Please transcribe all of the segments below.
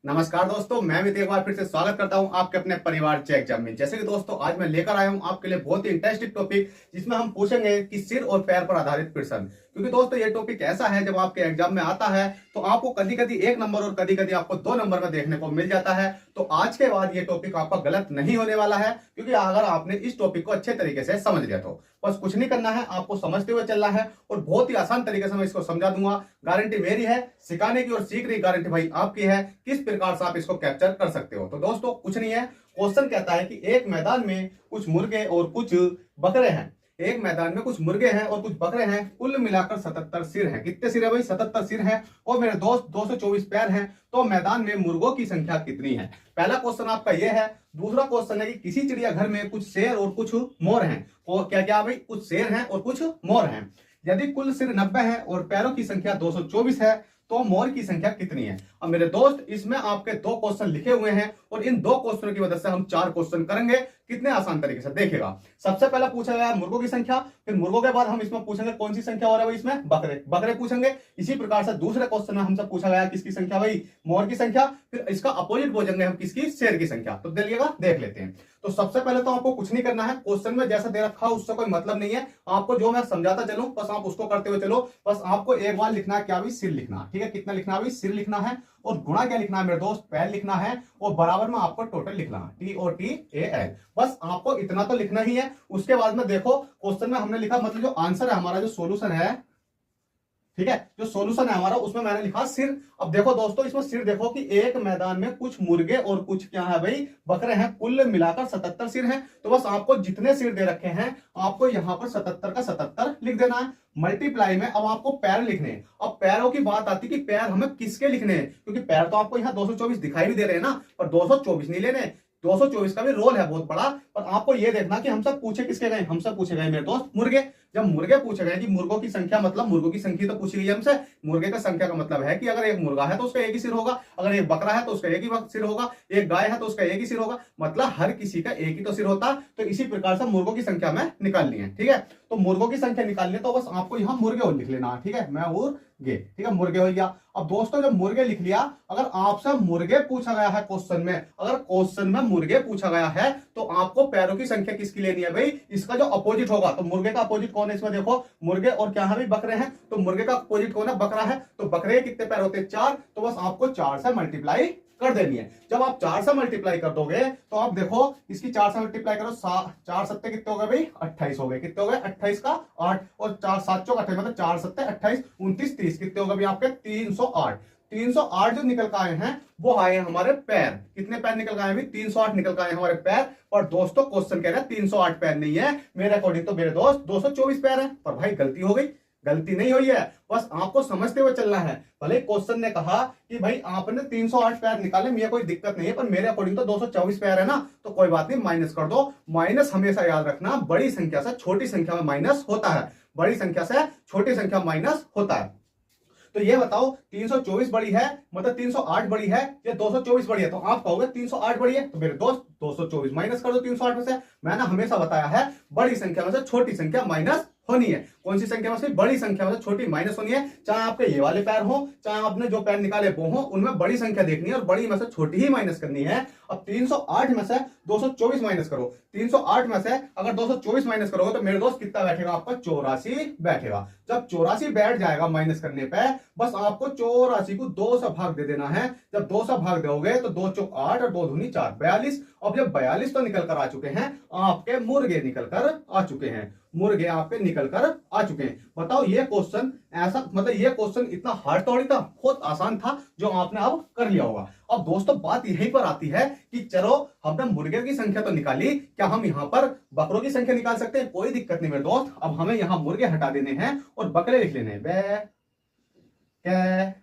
नमस्कार दोस्तों, मैं भी एक बार फिर से स्वागत करता हूं आपके अपने परिवार चेक एग्जाम में। जैसे कि दोस्तों आज मैं लेकर आया हूं आपके लिए बहुत ही इंटरेस्टिंग टॉपिक, जिसमें हम पूछेंगे कि सिर और पैर पर आधारित प्रश्न। क्योंकि दोस्तों ये टॉपिक ऐसा है, जब आपके एग्जाम में आता है तो आपको कभी कभी 1 नंबर और कभी कभी आपको 2 नंबर में देखने को मिल जाता है। तो आज के बाद ये टॉपिक आपका गलत नहीं होने वाला है, क्योंकि अगर आपने इस टॉपिक को अच्छे तरीके से समझ लिया तो बस कुछ नहीं करना है, आपको समझते हुए चलना है और बहुत ही आसान तरीके से मैं इसको समझा दूंगा। गारंटी मेरी है, सिखाने की और सीखने की गारंटी भाई आपकी है। किस प्रकार से आप इसको कैप्चर कर सकते हो। तो दोस्तों कुछ नहीं है, क्वेश्चन कहता है कि एक मैदान में कुछ मुर्गे और कुछ बकरे हैं। एक मैदान में कुछ मुर्गे हैं और कुछ बकरे हैं, कुल मिलाकर 77 सिर हैं। कितने सिर है भाई? 77 सिर हैं। और मेरे दोस्त 224 पैर हैं। तो मैदान में मुर्गों की संख्या कितनी है? पहला क्वेश्चन आपका यह है। दूसरा क्वेश्चन है कि किसी चिड़ियाघर में कुछ शेर और कुछ मोर हैं। और क्या क्या भाई? कुछ शेर हैं और कुछ मोर हैं। यदि कुल सिर 90 है और पैरों की संख्या 224 है तो मोर की संख्या कितनी है? अब मेरे दोस्त इसमें आपके 2 क्वेश्चन लिखे हुए हैं और इन 2 क्वेश्चनों की मदद से हम 4 क्वेश्चन करेंगे। कितने आसान तरीके से देखिएगा। सबसे पहले पूछा गया मुर्गों की संख्या, फिर मुर्गों के बाद हम इसमें पूछेंगे कौन सी संख्या हो रहा है भाई? इसमें बकरे बकरे पूछेंगे। इसी प्रकार से दूसरे क्वेश्चन में हमसे पूछा गया किसकी संख्या भाई? मोर की संख्या। फिर इसका अपोजिट पूछेंगे हम किसकी? शेर की संख्या। तो देखिएगा, देख लेते हैं। तो सबसे पहले तो आपको कुछ नहीं करना है, क्वेश्चन में जैसा दे रखा है उससे कोई मतलब नहीं है। आपको जो मैं समझाता चलूं बस आप उसको करते हुए चलो। बस आपको एक बार लिखना है क्या भाई? सिर लिखना। ठीक है, कितना लिखना है भाई? सिर लिखना है। और गुणा क्या लिखना है मेरे दोस्त? पैर लिखना है। और बराबर में आपको टोटल लिखना है, TOTAL। बस आपको इतना तो लिखना ही है। उसके बाद में देखो क्वेश्चन में हमने लिखा, मतलब जो आंसर है हमारा, जो सोल्यूशन है, ठीक है, जो सॉल्यूशन है हमारा, उसमें मैंने लिखा सिर। अब देखो दोस्तों, इसमें सिर देखो कि एक मैदान में कुछ मुर्गे और कुछ क्या है भाई? बकरे हैं। कुल मिलाकर 77 सिर हैं। तो बस आपको जितने सिर दे रखे हैं आपको यहां पर 77 का 77 लिख देना है। मल्टीप्लाई में अब आपको पैर लिखने हैं। अब पैरों की बात आती है कि पैर हमें किसके लिखने हैं, क्योंकि पैर तो आपको यहाँ 224 दिखाई भी दे रहे हैं ना, पर 224 नहीं लेने। 224 का भी रोल है बहुत बड़ा। पर आपको यह देखना कि हमसे पूछे किसके गए? हमसे पूछे गए मेरे दोस्त मुर्गे। जब मुर्गे पूछे गए कि मुर्गों की संख्या, मतलब मुर्गों की संख्या तो पूछी गई हमसे। मुर्गे का संख्या का मतलब है कि अगर एक मुर्गा है तो उसका एक ही सिर होगा, अगर एक बकरा है तो उसका एक ही सिर होगा, एक गाय है तो उसका एक ही सिर होगा, मतलब हर किसी का एक ही तो सिर होता। तो इसी प्रकार से मुर्गों की संख्या में निकालनी है। ठीक है, तो मुर्गों की संख्या निकालनी है तो बस आपको यहाँ मुर्गे और लिख लेना। ठीक है, मैं और गे, ठीक है, मुर्गे हो गया। अब दोस्तों जब मुर्गे लिख लिया, अगर आपसे मुर्गे पूछा गया है क्वेश्चन में, अगर क्वेश्चन में मुर्गे पूछा गया है तो आपको पैरों की संख्या किसकी लेनी है भाई? इसका जो अपोजिट होगा। तो मुर्गे का अपोजिट कौन है इसमें? देखो मुर्गे और क्या है भाई? बकरे हैं। तो मुर्गे का अपोजिट कौन है? बकरा है। तो बकरे कितने पैर होते हैं? 4। तो बस आपको 4 से मल्टीप्लाई कर देनी है। जब आप 4 से मल्टीप्लाई कर दोगे तो आप देखो इसकी 4 से मल्टीप्लाई करो, 4 सत्ते कितने हो गए भाई? 28 हो गए। कितने हो गए? 28 का 8 और 4 7 चौक 28, मतलब 4 सत्ते 28, 29 30, कितने हो गए आपके? 308। 308 जो निकल के आए हैं वो आए हैं हमारे पैर। कितने पैर निकल के आए हैं? 308 निकल के आए हैं हमारे पैर। और दोस्तों क्वेश्चन कह रहा है 308 पैर नहीं है, मेरे अकॉर्डिंग तो मेरे दोस्त 224 पैर है। पर भाई गलती हो गई। गलती नहीं हुई है, बस आपको समझते हुए चलना है। भले क्वेश्चन ने कहा कि भाई आपने 308 पैर निकाले, मुझे कोई दिक्कत नहीं है, पर मेरे अकॉर्डिंग तो 224 पैर है ना, तो कोई बात नहीं, माइनस कर दो। माइनस हमेशा याद रखना, बड़ी संख्या से छोटी संख्या में माइनस होता है। बड़ी संख्या से छोटी संख्या माइनस होता है। तो ये बताओ 324 बड़ी है, मतलब 308 बड़ी है या 224 बड़ी है? तो आप कहोगे 308 बड़ी है। तो मेरे दोस्त 224 माइनस कर दो 308 में से। मैंने हमेशा बताया है बड़ी संख्या में से छोटी संख्या माइनस होनी है। कौन सी संख्या में से? बड़ी संख्या में से छोटी माइनस होनी है। चाहे आपके ये वाले पैर हो, चाहे आपने जो पैर निकाले वो हो, उनमें बड़ी संख्या देखनी है और बड़ी में से छोटी ही माइनस करनी है। अब 308 में से 224 माइनस करो। 308 में से अगर 224 माइनस करोगे तो मेरे दोस्त कितना बैठेगा आपका? 84 बैठेगा। जब 84 बैठ जाएगा माइनस करने पे, बस आपको 84 को 2 से भाग दे देना है। जब 2 से भाग दोगे तो 2 चौक 8 और 2 दूनी 4, 42। अब जब 42 तो निकल कर आ चुके हैं, आपके मुर्गे निकल कर आ चुके हैं। मुर्गे आपके निकल कर आ चुके हैं। बताओ ये क्वेश्चन ऐसा, मतलब ये क्वेश्चन इतना हार्ड थोड़ी था, बहुत आसान था, जो आपने अब कर लिया होगा। अब दोस्तों बात यहीं पर आती है कि चलो हमने मुर्गे की संख्या तो निकाली, क्या हम यहाँ पर बकरों की संख्या निकाल सकते हैं? कोई दिक्कत नहीं मेरे दोस्त। अब हमें यहाँ मुर्गे हटा देने हैं और बकरे लिख लेने हैं।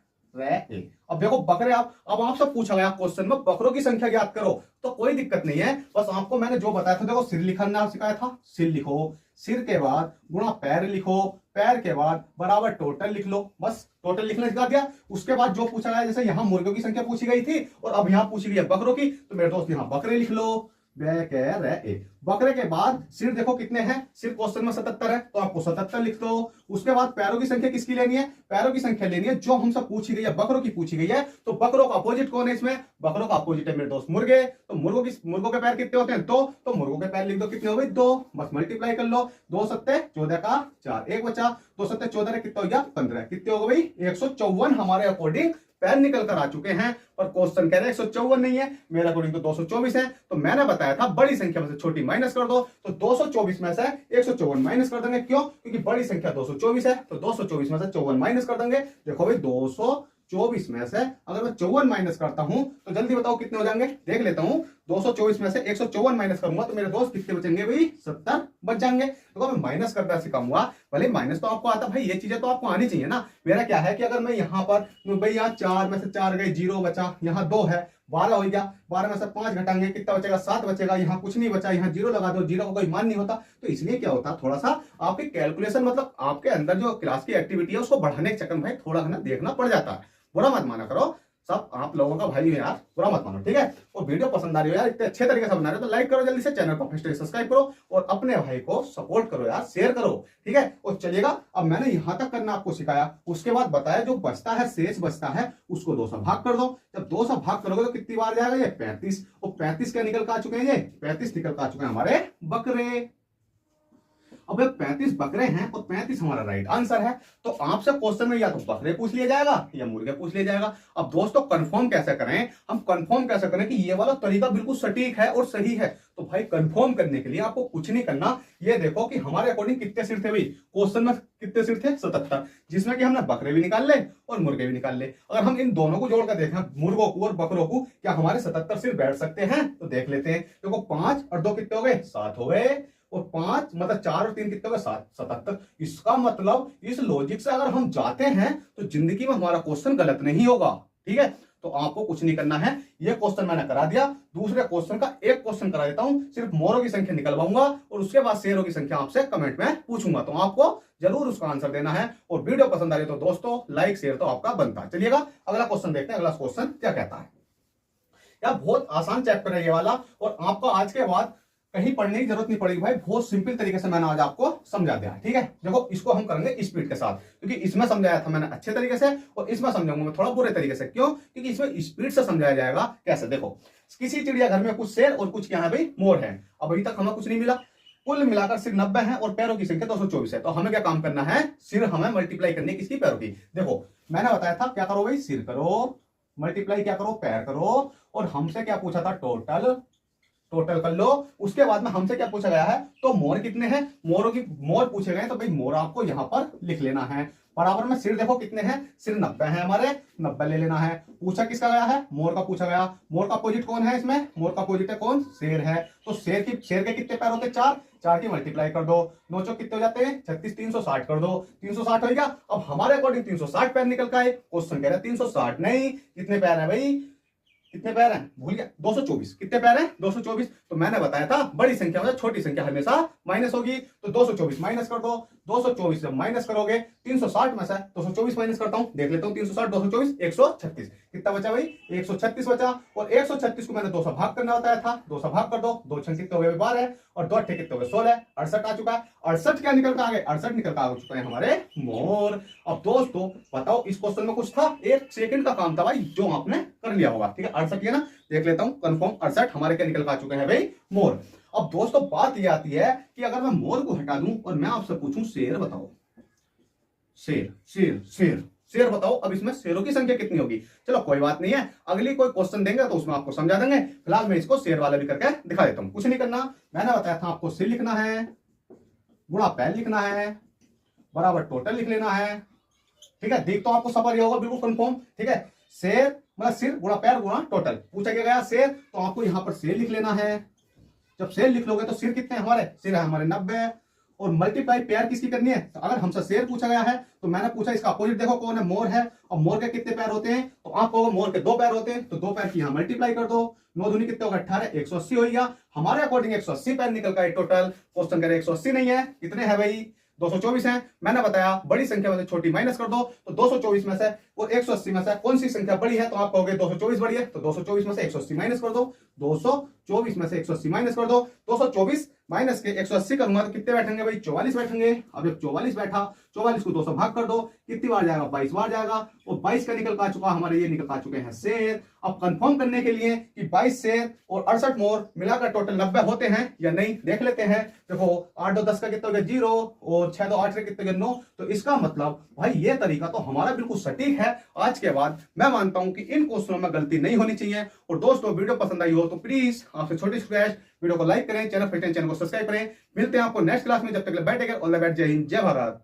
अब देखो बकरे, अब आपसे पूछा गया क्वेश्चन में बकरों की संख्या ज्ञात करो, तो कोई दिक्कत नहीं है। बस आपको मैंने जो बताया था, देखो सिर लिखना सिखाया था, सिर लिखो, सिर के बाद गुणा पैर लिखो, पैर के बाद बराबर टोटल लिख लो। बस टोटल लिखना सिखा दिया। उसके बाद जो पूछा गया, जैसे यहाँ मुर्गों की संख्या पूछी गई थी और अब यहाँ पूछी गई है बकरों की, तो मेरे दोस्त यहाँ बकरे लिख लो। बकरे। बकरे के बाद सिर देखो कितने हैं, सिर क्वेश्चन में 77 है तो आपको 77 लिख दो। उसके बाद पैरों की संख्या किसकी लेनी है, पैरों की संख्या लेनी है जो हमसे पूछी गई है, बकरों की पूछी गई है। तो बकरों का अपोजिट कौन है इसमें, बकरों का अपोजिट है मेरे दोस्त मुर्गे। तो मुर्गों के पैर कितने होते हैं, 2, तो मुर्गों के पैर लिख दो, कितने हो गए 2, बस मल्टीप्लाई कर लो। 2 सत्ते 14 का 4, एक बचा, 2 सत्ते 14 कितना हो गया 15, कितने हो गए भाई 154 हमारे अकॉर्डिंग पैर निकल कर आ चुके हैं। और क्वेश्चन कह रहे हैं 154 नहीं है, मेरे अकॉर्डिंग तो 224 है। तो मैंने बताया था बड़ी संख्या में से छोटी माइनस कर दो, तो 224 में से 154 माइनस कर देंगे। क्यों, क्योंकि बड़ी संख्या 224 है, तो 224 में से 54 माइनस कर देंगे। देखो भाई 224 में से अगर मैं 54 माइनस करता हूं तो जल्दी बताओ कितने हो जाएंगे, देख लेता हूं। 224 में से 154 माइनस करूंगा तो मेरे दोस्त कितने बचेंगे भाई 70 बच जाएंगे। तो मैं माइनस करना सिखाऊंगा, भले माइनस तो आपको आता भाई, ये चीजें तो आपको आनी चाहिए ना। मेरा क्या है कि अगर मैं यहाँ पर भाई यहाँ 4 में से 4 गए, 0 बचा, यहाँ 2 है, 12 हो गया, 12 में से 5 घटाएंगे कितना बचेगा 7 बचेगा, यहाँ कुछ नहीं बचा, यहाँ 0 लगा दो, 0 का कोई मान नहीं होता। तो इसलिए क्या होता है थोड़ा सा आपकी कैलकुलेशन मतलब आपके अंदर जो क्लास की एक्टिविटी है उसको बढ़ाने के चक्कर में भाई थोड़ा ना देखना पड़ जाता है। बुरा मत माना करो, सब आप लोगों का भाई है यार, बुरा मत मानो, ठीक है। और वीडियो पसंद आ रही हो यार, इतने अच्छे तरीके से बना रहे हो तो लाइक करो, जल्दी से चैनल को सब्सक्राइब करो और अपने भाई को सपोर्ट करो यार, शेयर करो, ठीक है। और चलिएगा, अब मैंने यहां तक करना आपको सिखाया, उसके बाद बताया जो बचता है, शेष बचता है, उसको 2 से भाग कर दो। जब 2 से भाग करोगे तो कितनी बार जाएगा ये 35, और 35 क्या निकल कर आ चुके हैं, ये 35 निकल कर आ चुके हैं हमारे बकरे। अब 35 बकरे हैं और 35 हमारा राइट आंसर है। तो आपसे क्वेश्चन में या तो बकरे पूछ लिया जाएगा या मुर्गे पूछ लिया जाएगा। अब दोस्तों कंफर्म कैसे करें, हम कंफर्म कैसे करें कि ये वाला तरीका बिल्कुल सटीक है और सही है। तो भाई कंफर्म करने के लिए आपको कुछ नहीं करना, ये देखो कि हमारे अकॉर्डिंग कितने सिर थे भाई, क्वेश्चन में कितने सिर थे 77, जिसमें कि हमने बकरे भी निकाल ले और मुर्गे भी निकाल ले। अगर हम इन दोनों को जोड़कर देखें, मुर्गों को और बकरों को, क्या हमारे 77 सिर बैठ सकते हैं, तो देख लेते हैं। देखो 5 और 2 कितने हो गए 7 हो गए, और 5 मतलब 4 और 3 कितने हो गए 7, 77। इसका मतलब इस लॉजिक से अगर हम जाते हैं तो जिंदगी में हमारा क्वेश्चन गलत नहीं होगा, ठीक है। तो आपको कुछ नहीं करना है, ये क्वेश्चन मैंने करा दिया। दूसरे क्वेश्चन का एक क्वेश्चन करा देता हूं, सिर्फ मोरों की संख्या निकलवाऊंगा और उसके बाद शेरों की संख्या आपसे कमेंट में पूछूंगा, तो आपको जरूर उसका आंसर देना है। और वीडियो पसंद आ रही तो दोस्तों लाइक शेयर तो आपका बनता है। चलिएगा अगला क्वेश्चन देखते हैं, अगला क्वेश्चन क्या कहता है। यार बहुत आसान चैप्टर है ये वाला, और आपको आज के बाद कहीं पढ़ने की जरूरत नहीं पड़ेगी भाई, बहुत सिंपल तरीके से मैंने आज आपको समझा दिया, ठीक है। देखो इसको हम करेंगे स्पीड के साथ, क्योंकि इसमें समझाया था मैंने अच्छे तरीके से और इसमें समझाऊंगा मैं थोड़ा बुरे तरीके से। क्यों, क्योंकि इसमें स्पीड से समझाया जाएगा। कैसे, देखो किसी चिड़ियाघर में कुछ शेर और कुछ क्या है भाई मोर है। अब अभी तक हमें कुछ नहीं मिला, कुल मिलाकर सिर 90 है और पैरों की संख्या 224 है। तो हमें क्या काम करना है, सिर हमें मल्टीप्लाई करनी किसकी, पैरों की। देखो मैंने बताया था क्या करो भाई, सिर करो मल्टीप्लाई क्या करो, पैर करो। और हमसे क्या पूछा था, टोटल कर लो। उसके बाद में हमसे क्या पूछा गया है, तो मोर कितने हैं, मोर पूछे गए, तो भाई मोर आपको यहां पर लिख लेना है। बराबर में सिर देखो कितने हैं, सिर 90 है हमारे, 90 ले लेना है। पूछा किसका गया है, मोर का पूछा गया। मोर का अपोजिट कौन है इसमें, मोर का अपोजिट है कौन, शेर है। तो शेर के कितने पैर होते हैं 4, 4 की मल्टीप्लाई कर दो, 9 चौक कितने हो जाते हैं 36, 360 कर दो, 360 हो गया। अब हमारे अकॉर्डिंग 360 पैर निकल का है। क्वेश्चन कह रहा है 360 नहीं, कितने पैर है भाई, कितने पैर हैं भूल गया, 224। कितने पैर हैं 224। तो मैंने बताया था बड़ी संख्या में छोटी संख्या हमेशा माइनस होगी, तो 224 माइनस कर दो। 224 से माइनस करोगे 360 में से 224 माइनस करता हूं, देख लेता हूं 360 224 136, कितना बचा भाई 136 बचा। और 136 को मैंने 2 से भाग करना बताया था, 2 से भाग कर दो, 2 छह कितने हो गए 12 और 2 अट्ठे कितने हो गए 16, 68 आ चुका है। 68 क्या निकल कर आ गए, 68 निकल कर आ चुके हैं हमारे मोर। अब दोस्तों बताओ इस क्वेश्चन में कुछ था, 1 सेकंड का काम था भाई, जो आपने कर लिया होगा, ठीक है। 68 है ना, देख लेता हूं कंफर्म 68 हमारे क्या निकल कर आ चुके हैं भाई मोर। अब दोस्तों बात यह आती है कि अगर मैं मोर को हटा दूं और मैं आपसे पूछूं शेर बताओ, शेर बताओ, अब इसमें शेरों की संख्या कितनी होगी। चलो कोई बात नहीं है, अगली कोई क्वेश्चन देंगे तो उसमें आपको समझा देंगे। फिलहाल मैं इसको शेर वाला भी करके दिखा देता हूं। कुछ नहीं करना, मैंने बताया था आपको सिर लिखना है, गुणा पैर लिखना है, बराबर टोटल लिख लेना है, ठीक है। देख तो आपको सफर होगा बिल्कुल कंफर्म, ठीक है। शेर मतलब सिर गुणा पैर गुणा टोटल, पूछा गया शेर, तो आपको यहां पर शेर लिख लेना है। जब शेर लिख लोगे तो सिर कितने हमारे, सिर है हमारे 90 और मल्टीप्लाई पैर किसकी करनी है। तो अगर हमसे शेर पूछा गया है तो मैंने पूछा इसका अपोजिट देखो कौन है, मोर है। और मोर के कितने पैर होते हैं, तो आप कहोगे मोर के 2 पैर होते हैं, तो 2 पैर की यहां मल्टीप्लाई कर दो, 9 दूनी कितने होगा 18, 180 हो गया हमारे अकॉर्डिंग। 180 पैर निकल का टोटल। क्वेश्चन कह रहे 180 नहीं है, कितने हैं भाई 224 है। मैंने बताया बड़ी संख्या में से छोटी माइनस कर दो, तो 224 में से और 180 में से कौन सी संख्या बड़ी है, तो आप कहोगे 224 बड़ी है, तो 224 में से 180 माइनस कर दो, 224 में से 180 माइनस कर दो, 224 माइनस के 180 करूंगा तो कितने बैठेंगे भाई, 44 बैठेंगे। अब जब 44 बैठा, 44 को 200 भाग कर दो, कितनी बार जाएगा, 22 बार जाएगा। और 22 का निकल का चुका हमारे, ये निकल का चुके हैं शेर। अब कंफर्म करने के लिए कि 22 शेर और 68 मोर मिलाकर टोटल 90 होते हैं या नहीं, देख लेते हैं। देखो 8 2 10 का कितना हो गया 0 और 6 2 8 का कितना हो गया 9। तो इसका मतलब भाई ये तरीका तो हमारा बिल्कुल सटीक है। आज के बाद मैं मानता हूं कि इन क्वेश्चनों में गलती नहीं होनी चाहिए। और दोस्तों वीडियो पसंद आई हो तो प्लीज आपसे छोटी रिक्वेस्ट, वीडियो को लाइक करें, चैनल को सब्सक्राइब करें। मिलते हैं आपको नेक्स्ट क्लास में, जब तक बैठेगा। ऑल द बेस्ट, जय हिंद, जय भारत।